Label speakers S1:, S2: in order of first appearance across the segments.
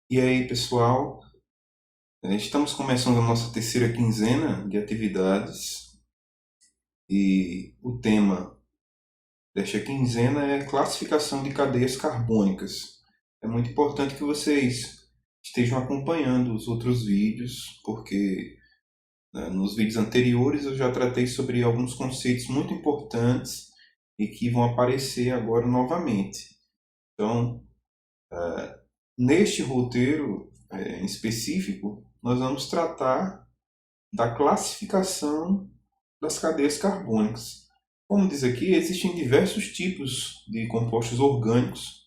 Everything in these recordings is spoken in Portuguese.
S1: E aí, pessoal, estamos começando a nossa terceira quinzena de atividades e o tema desta quinzena é classificação de cadeias carbônicas. É muito importante que vocês estejam acompanhando os outros vídeos, porque nos vídeos anteriores eu já tratei sobre alguns conceitos muito importantes e que vão aparecer agora novamente. Então, neste roteiro em específico, nós vamos tratar da classificação das cadeias carbônicas. Como diz aqui, existem diversos tipos de compostos orgânicos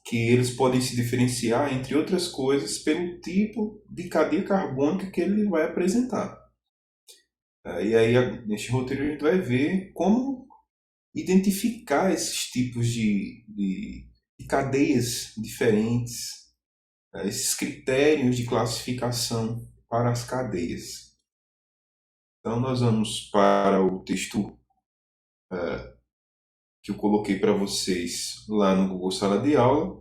S1: que eles podem se diferenciar, entre outras coisas, pelo tipo de cadeia carbônica que ele vai apresentar. E aí, neste roteiro, a gente vai ver como identificar esses tipos de cadeias diferentes, esses critérios de classificação para as cadeias. Então, nós vamos para o texto que eu coloquei para vocês lá no Google Sala de Aula,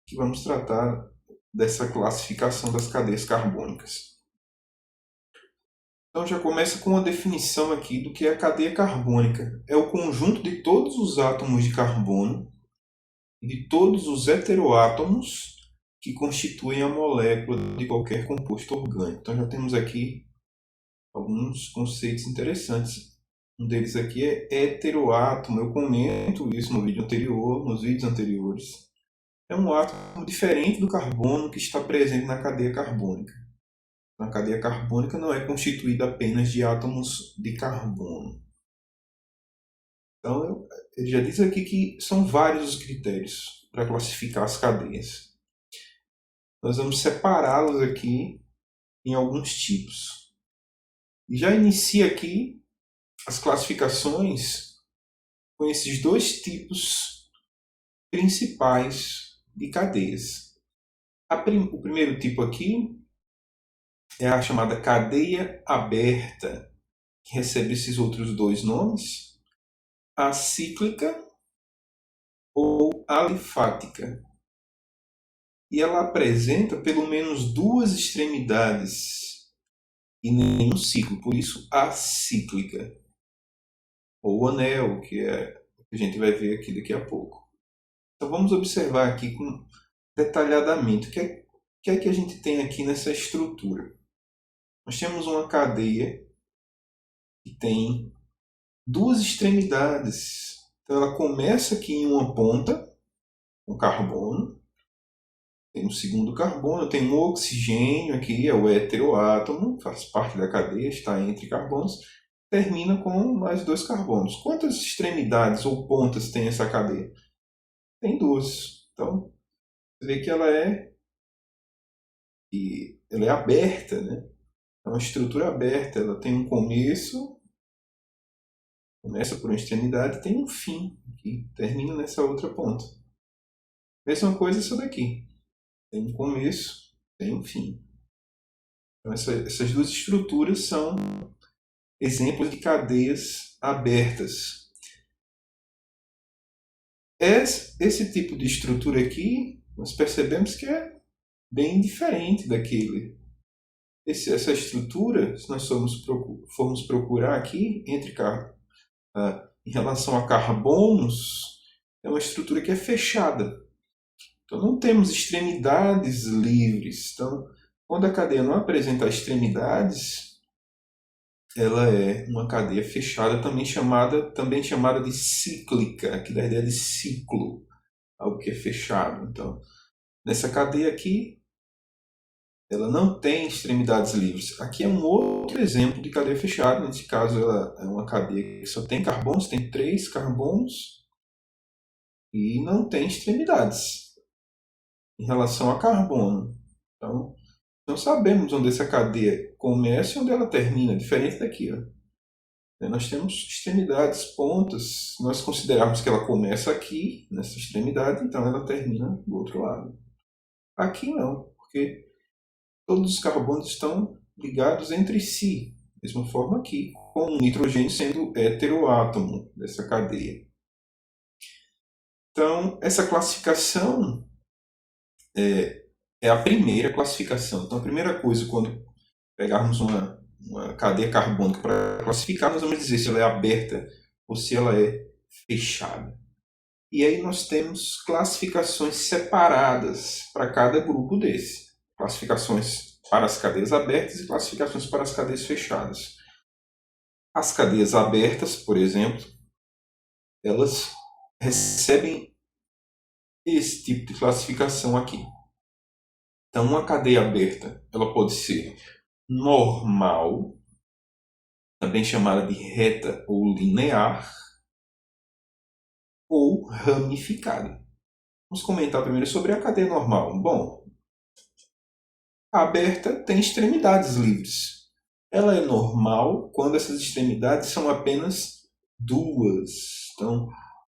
S1: que vamos tratar dessa classificação das cadeias carbônicas. Então, já começa com uma definição aqui do que é a cadeia carbônica. É o conjunto de todos os átomos de carbono e de todos os heteroátomos que constituem a molécula de qualquer composto orgânico. Então, já temos aqui alguns conceitos interessantes. Um deles aqui é heteroátomo. Eu comento isso no vídeo anterior, nos vídeos anteriores. É um átomo diferente do carbono que está presente na cadeia carbônica. A cadeia carbônica não é constituída apenas de átomos de carbono. Então, ele já diz aqui que são vários os critérios para classificar as cadeias. Nós vamos separá-los aqui em alguns tipos. E já inicia aqui as classificações com esses dois tipos principais de cadeias. O primeiro tipo aqui é a chamada cadeia aberta, que recebe esses outros dois nomes, acíclica ou alifática. E ela apresenta pelo menos duas extremidades e nenhum ciclo, por isso acíclica. Ou anel, que é o que a gente vai ver aqui daqui a pouco. Então vamos observar aqui detalhadamente o que é que a gente tem aqui nessa estrutura. Nós temos uma cadeia que tem duas extremidades. Então ela começa aqui em uma ponta, com carbono, tem um segundo carbono, tem um oxigênio aqui, é o heteroátomo, faz parte da cadeia, está entre carbonos, termina com mais dois carbonos. Quantas extremidades ou pontas tem essa cadeia? Tem duas. Então, você vê que ela é aberta, né? É uma estrutura aberta, ela tem um começo, começa por uma extremidade e tem um fim, que termina nessa outra ponta. Mesma coisa isso daqui. Tem um começo, tem um fim. Então, essas duas estruturas são exemplos de cadeias abertas. Esse tipo de estrutura aqui, nós percebemos que é bem diferente daquele. Essa estrutura, se nós formos procurar aqui em relação a carbonos, é uma estrutura que é fechada. Então não temos extremidades livres. Então, quando a cadeia não apresenta extremidades, ela é uma cadeia fechada, também chamada de cíclica, que dá a ideia de ciclo, algo que é fechado. Então, nessa cadeia aqui, ela não tem extremidades livres. Aqui é um outro exemplo de cadeia fechada. Nesse caso, ela é uma cadeia que só tem carbonos, tem três carbonos e não tem extremidades em relação a carbono. Então, não sabemos onde essa cadeia começa e onde ela termina, diferente daqui. Ó. Nós temos extremidades, pontas. Se nós considerarmos que ela começa aqui, nessa extremidade, então ela termina do outro lado. Aqui não, porque todos os carbonos estão ligados entre si. Da mesma forma aqui, com o nitrogênio sendo heteroátomo dessa cadeia. Então, essa classificação é a primeira classificação. Então, a primeira coisa, quando pegarmos uma cadeia carbônica para classificar, nós vamos dizer se ela é aberta ou se ela é fechada. E aí nós temos classificações separadas para cada grupo desse. Classificações para as cadeias abertas e classificações para as cadeias fechadas. As cadeias abertas, por exemplo, elas recebem esse tipo de classificação aqui. Então, uma cadeia aberta, ela pode ser normal, também chamada de reta ou linear, ou ramificada. Vamos comentar primeiro sobre a cadeia normal. Bom, a aberta tem extremidades livres. Ela é normal quando essas extremidades são apenas duas. Então,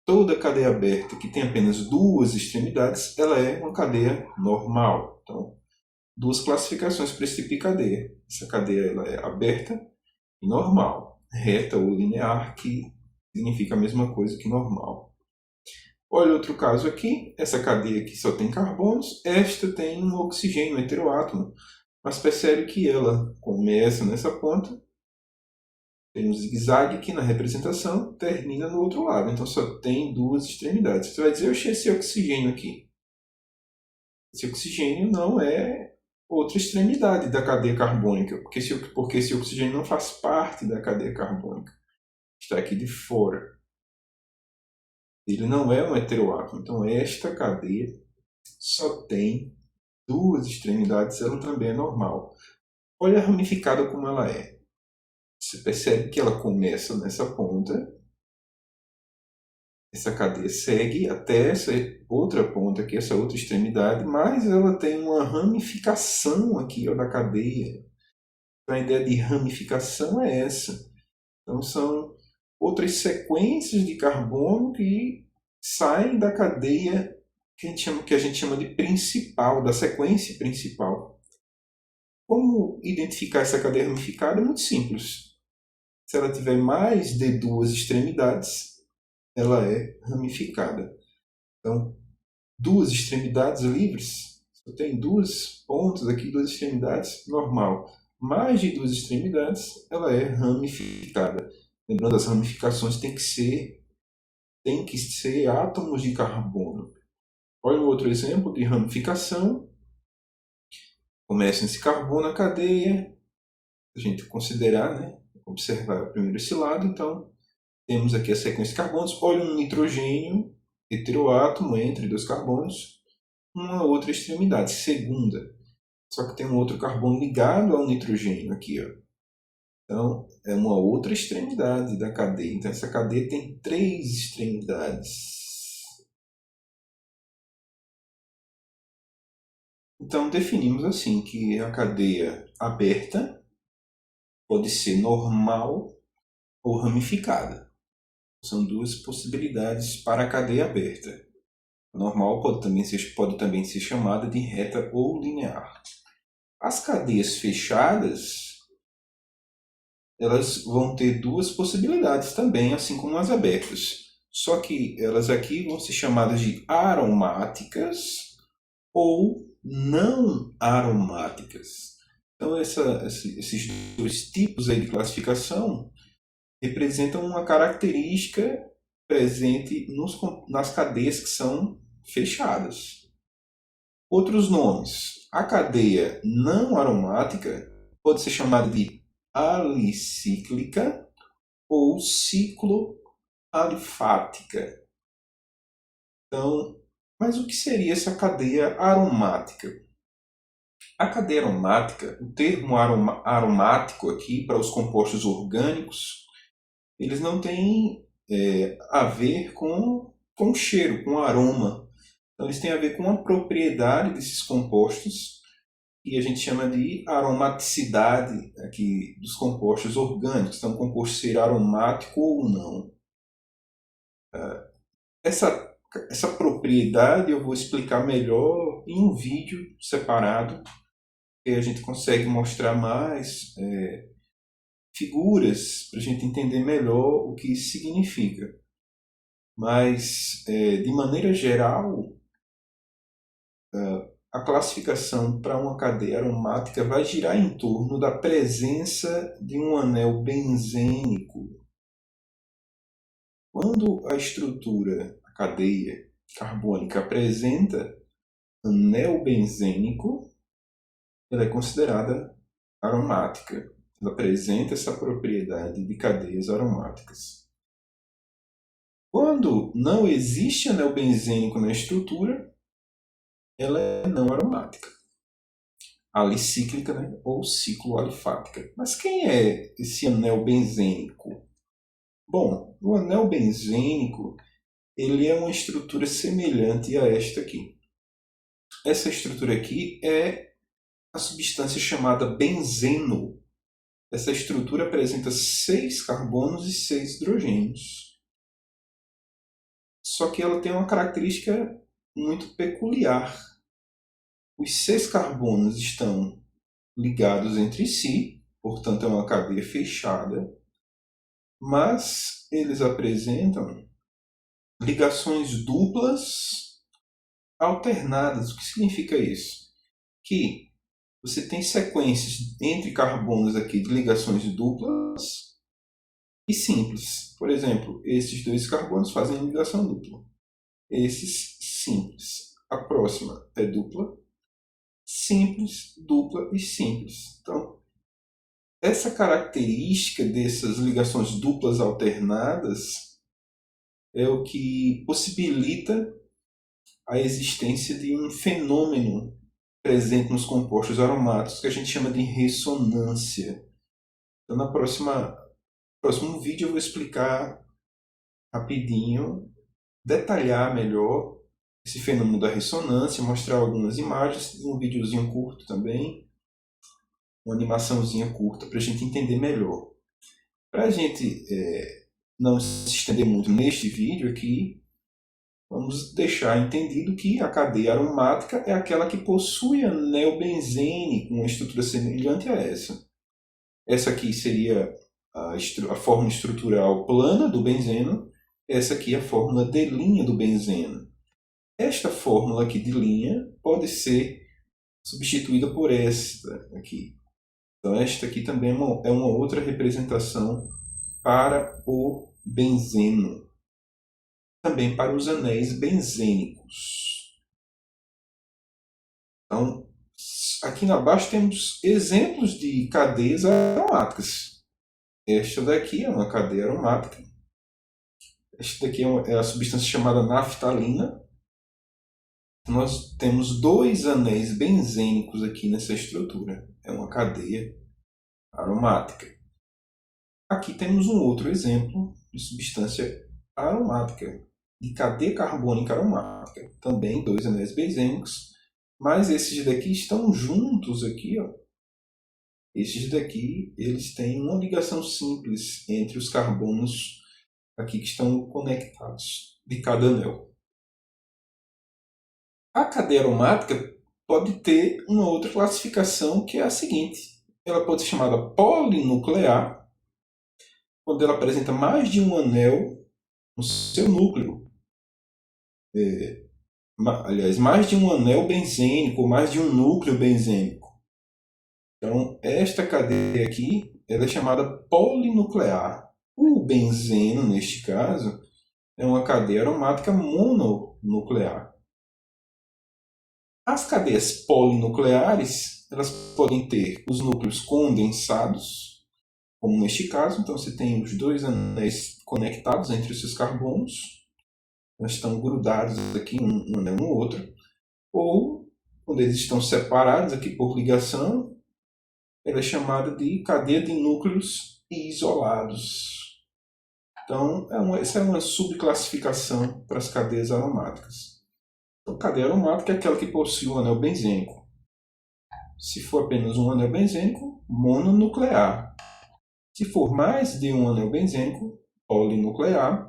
S1: toda cadeia aberta que tem apenas duas extremidades, ela é uma cadeia normal. Então, duas classificações para esse tipo de cadeia. Essa cadeia ela é aberta e normal. Reta ou linear, que significa a mesma coisa que normal. Olha outro caso aqui. Essa cadeia aqui só tem carbonos. Esta tem um oxigênio, um heteroátomo. Mas percebe que ela começa nessa ponta, tem um zigue-zague aqui na representação, termina no outro lado. Então só tem duas extremidades. Você vai dizer, oxe, esse oxigênio aqui. Esse oxigênio não é outra extremidade da cadeia carbônica, porque esse oxigênio não faz parte da cadeia carbônica. Está aqui de fora. Ele não é um heteroátomo. Então esta cadeia só tem duas extremidades, ela também é normal. Olha a ramificada como ela é. Você percebe que ela começa nessa ponta, essa cadeia segue até essa outra ponta aqui, essa outra extremidade, mas ela tem uma ramificação aqui ó, da cadeia. A ideia de ramificação é essa. Então são outras sequências de carbono que saem da cadeia que a gente chama de principal, da sequência principal. Como identificar essa cadeia ramificada? É muito simples. Se ela tiver mais de duas extremidades, ela é ramificada. Então, duas extremidades livres, só tem duas pontas aqui, duas extremidades, normal. Mais de duas extremidades, ela é ramificada. Lembrando, as ramificações têm que ser átomos de carbono. Olha um outro exemplo de ramificação. Começa esse carbono na cadeia, a gente considerar, né? Observar primeiro esse lado, então temos aqui a sequência de carbonos. Olha um nitrogênio, heteroátomo entre dois carbonos, uma outra extremidade, segunda. Só que tem um outro carbono ligado ao nitrogênio aqui, ó. Então, é uma outra extremidade da cadeia. Então, essa cadeia tem três extremidades. Então, definimos assim que a cadeia aberta pode ser normal ou ramificada. São duas possibilidades para a cadeia aberta. A normal pode também ser chamada de reta ou linear. As cadeias fechadas, elas vão ter duas possibilidades também, assim como as abertas. Só que elas aqui vão ser chamadas de aromáticas ou não aromáticas. Então, esses dois tipos aí de classificação representam uma característica presente nas cadeias que são fechadas. Outros nomes. A cadeia não aromática pode ser chamada de alicíclica ou cicloalifática. Então, mas o que seria essa cadeia aromática? A cadeia aromática, o termo aromático aqui para os compostos orgânicos, eles não têm a ver com cheiro, com aroma. Então, eles têm a ver com a propriedade desses compostos e a gente chama de aromaticidade aqui dos compostos orgânicos. Então, o composto ser aromático ou não. Essa propriedade eu vou explicar melhor em um vídeo separado, que a gente consegue mostrar mais figuras para a gente entender melhor o que isso significa. Mas, de maneira geral, a classificação para uma cadeia aromática vai girar em torno da presença de um anel benzênico. Quando a estrutura, a cadeia carbônica apresenta anel benzênico, ela é considerada aromática. Ela apresenta essa propriedade de cadeias aromáticas. Quando não existe anel benzênico na estrutura, ela é não aromática. Alicíclica, né? Ou cicloalifática. Mas quem é esse anel benzênico? Bom, o anel benzênico ele é uma estrutura semelhante a esta aqui. Essa estrutura aqui é a substância chamada benzeno. Essa estrutura apresenta 6 carbonos e 6 hidrogênios. Só que ela tem uma característica muito peculiar. Os 6 carbonos estão ligados entre si, portanto é uma cadeia fechada, mas eles apresentam ligações duplas alternadas. O que significa isso? Que você tem sequências entre carbonos aqui de ligações duplas e simples. Por exemplo, esses 2 carbonos fazem ligação dupla. Esses simples. A próxima é dupla, simples, dupla e simples. Então, essa característica dessas ligações duplas alternadas é o que possibilita a existência de um fenômeno presente nos compostos aromáticos que a gente chama de ressonância. Então, no próximo vídeo eu vou explicar rapidinho, detalhar melhor esse fenômeno da ressonância, mostrar algumas imagens, um videozinho curto também, uma animaçãozinha curta para a gente entender melhor. Para a gente não se estender muito neste vídeo aqui, vamos deixar entendido que a cadeia aromática é aquela que possui anel benzênico, uma estrutura semelhante a essa. Essa aqui seria a fórmula estrutural plana do benzeno, essa aqui é a fórmula de linha do benzeno. Esta fórmula aqui de linha pode ser substituída por esta aqui. Então esta aqui também é uma outra representação para o benzeno. Também para os anéis benzênicos. Então, aqui abaixo temos exemplos de cadeias aromáticas. Esta daqui é uma cadeia aromática. Esta daqui é a substância chamada naftalina. Nós temos 2 anéis benzênicos aqui nessa estrutura. É uma cadeia aromática. Aqui temos um outro exemplo de substância aromática, de cadeia carbônica aromática. Também 2 anéis benzênicos, mas esses daqui estão juntos aqui, ó. Esses daqui, eles têm uma ligação simples entre os carbonos aqui que estão conectados de cada anel. A cadeia aromática pode ter uma outra classificação que é a seguinte. Ela pode ser chamada polinuclear, quando ela apresenta mais de um anel no seu núcleo. Aliás, mais de um anel benzênico, ou mais de um núcleo benzênico. Então, esta cadeia aqui ela é chamada polinuclear. O benzeno, neste caso, é uma cadeia aromática mononuclear. As cadeias polinucleares elas podem ter os núcleos condensados, como neste caso. Então, você tem os 2 anéis conectados entre os seus carbonos. Eles estão grudados aqui, um anel no outro. Ou, quando eles estão separados aqui por ligação, ela é chamada de cadeia de núcleos isolados. Então, essa é uma subclassificação para as cadeias aromáticas. Então, cadeia aromática é aquela que possui um anel benzênico. Se for apenas um anel benzênico, mononuclear. Se for mais de um anel benzênico, polinuclear.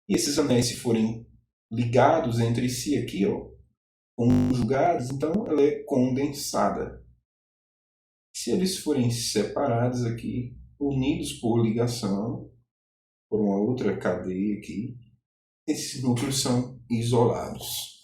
S1: E esses anéis, se forem ligados entre si aqui, ó, conjugados, então ela é condensada. Se eles forem separados aqui, unidos por ligação, por uma outra cadeia aqui, esses núcleos são isolados.